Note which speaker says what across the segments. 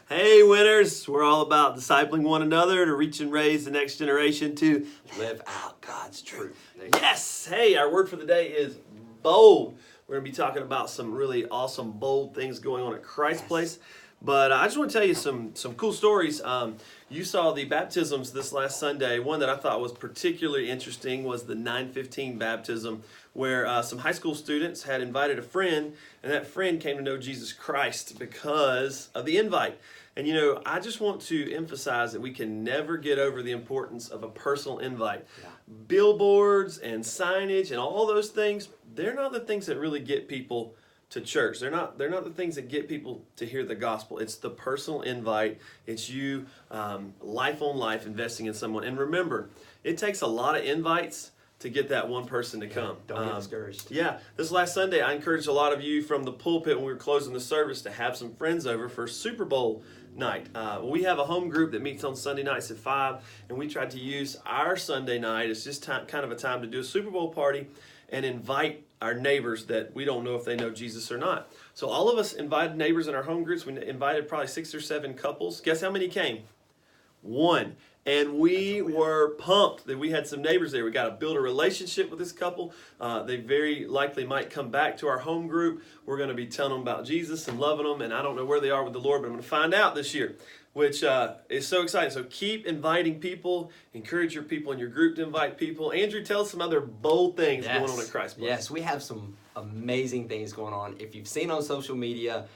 Speaker 1: Hey, winners! We're all about discipling one another to reach and raise the next generation to live out God's truth. Yes! Hey, our word for the day is bold. We're going to be talking about some really awesome, bold things going on at Christ's Place. But I just want to tell you some cool stories. You saw the baptisms this last Sunday. One that I thought was particularly interesting was the 915 baptism, where some high school students had invited a friend, and that friend came to know Jesus Christ because of the invite. And you know, I just want to emphasize that we can never get over the importance of a personal invite. Yeah. Billboards and signage and all those things, they're not the things that really get people to church. They're not the things that get people to hear the gospel. It's the personal invite. It's you life on life investing in someone. And remember, it takes a lot of invites to get that one person to come.
Speaker 2: Don't get discouraged.
Speaker 1: Yeah, this last Sunday I encouraged a lot of you from the pulpit when we were closing the service to have some friends over for Super Bowl night. We have a home group that meets on Sunday nights at 5, and we tried to use our Sunday night as just kind of a time to do a Super Bowl party and invite our neighbors that we don't know if they know Jesus or not. So all of us invited neighbors in our home groups. We invited probably 6 or 7 couples. Guess how many came? 1. And we were pumped that we had some neighbors there. We got to build a relationship with this couple. They very likely might come back to our home group. We're going to be telling them about Jesus and loving them. And I don't know where they are with the Lord, but I'm going to find out this year, which is so exciting. So keep inviting people. Encourage your people in your group to invite people. Andrew, tell us some other bold things going on at Christ Place.
Speaker 2: Yes, we have some amazing things going on. If you've seen on social media,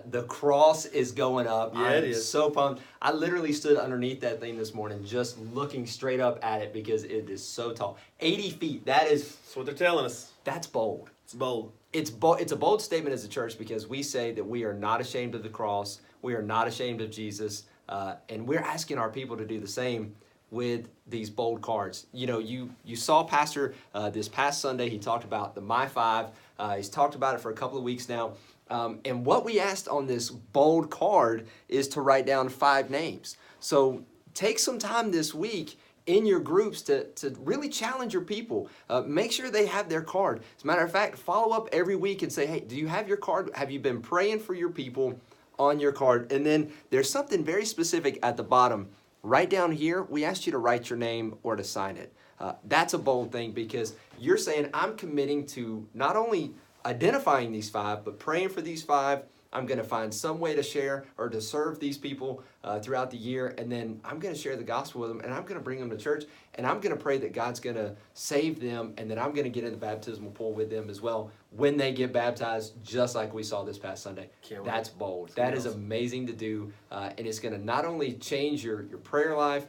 Speaker 2: the cross is going up.
Speaker 1: Yeah, it is.
Speaker 2: I'm so pumped. I literally stood underneath that thing this morning just looking straight up at it because it is so tall. 80 feet. That's
Speaker 1: what they're telling us.
Speaker 2: That's bold.
Speaker 1: It's bold.
Speaker 2: It's a bold statement as a church because we say that we are not ashamed of the cross. We are not ashamed of Jesus. And we're asking our people to do the same with these bold cards. You know, you saw Pastor this past Sunday. He talked about the My Five. He's talked about it for a couple of weeks now. And what we asked on this bold card is to write down 5 names. So take some time this week in your groups to really challenge your people. Make sure they have their card. As a matter of fact, follow up every week and say, hey, do you have your card? Have you been praying for your people on your card? And then there's something very specific at the bottom. Right down here, we asked you to write your name or to sign it. That's a bold thing because you're saying, I'm committing to not only identifying these 5, but praying for these 5. I'm going to find some way to share or to serve these people throughout the year, and then I'm going to share the gospel with them, and I'm going to bring them to church, and I'm going to pray that God's going to save them, and then I'm going to get in the baptismal pool with them as well when they get baptized, just like we saw this past Sunday. That's bold. That is amazing to do, and it's going to not only change your prayer life,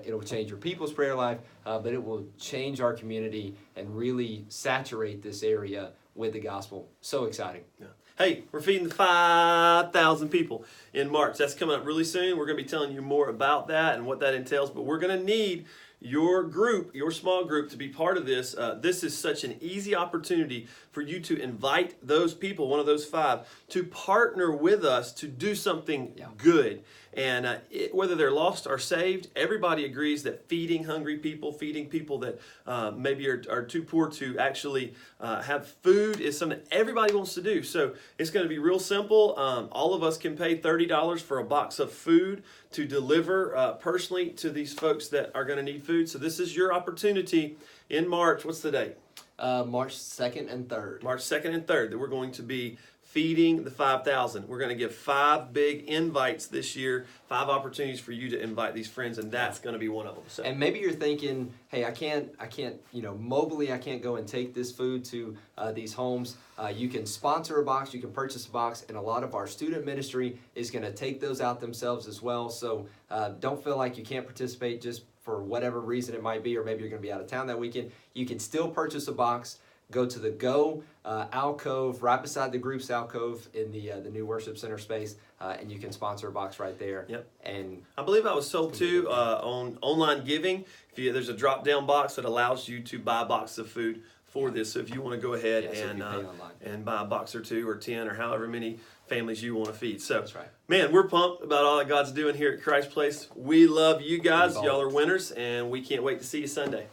Speaker 2: it'll change your people's prayer life, but it will change our community and really saturate this area with the gospel. So exciting.
Speaker 1: Yeah. Hey, we're feeding 5,000 people in March. That's coming up really soon. We're going to be telling you more about that and what that entails, but we're going to need your group, your small group, to be part of this. This is such an easy opportunity for you to invite those people, one of those 5, to partner with us to do something good. And whether they're lost or saved, everybody agrees that feeding hungry people, feeding people that maybe are too poor to actually have food is something everybody wants to do. So it's going to be real simple. All of us can pay $30 for a box of food to deliver personally to these folks that are going to need food. So this is your opportunity in March. What's the date?
Speaker 2: March 2nd and 3rd.
Speaker 1: March 2nd and 3rd that we're going to be feeding the 5,000. We're going to give 5 big invites this year, 5 opportunities for you to invite these friends, and that's going to be one of them. So.
Speaker 2: And maybe you're thinking, hey, I can't, mobily, I can't go and take this food to these homes. You can sponsor a box, you can purchase a box, and a lot of our student ministry is going to take those out themselves as well. So don't feel like you can't participate just for whatever reason it might be, or maybe you're going to be out of town that weekend. You can still purchase a box. Go to the Go alcove right beside the group's alcove in the new worship center space, and you can sponsor a box right there.
Speaker 1: Yep.
Speaker 2: And
Speaker 1: I believe I was told too on online giving, there's a drop-down box that allows you to buy a box of food for this. So if you want to go ahead and buy a box or 2 or 10 or however many families you want to feed. So,
Speaker 2: that's right.
Speaker 1: Man, we're pumped about all that God's doing here at Christ Place. We love you guys. Y'all are winners, and we can't wait to see you Sunday.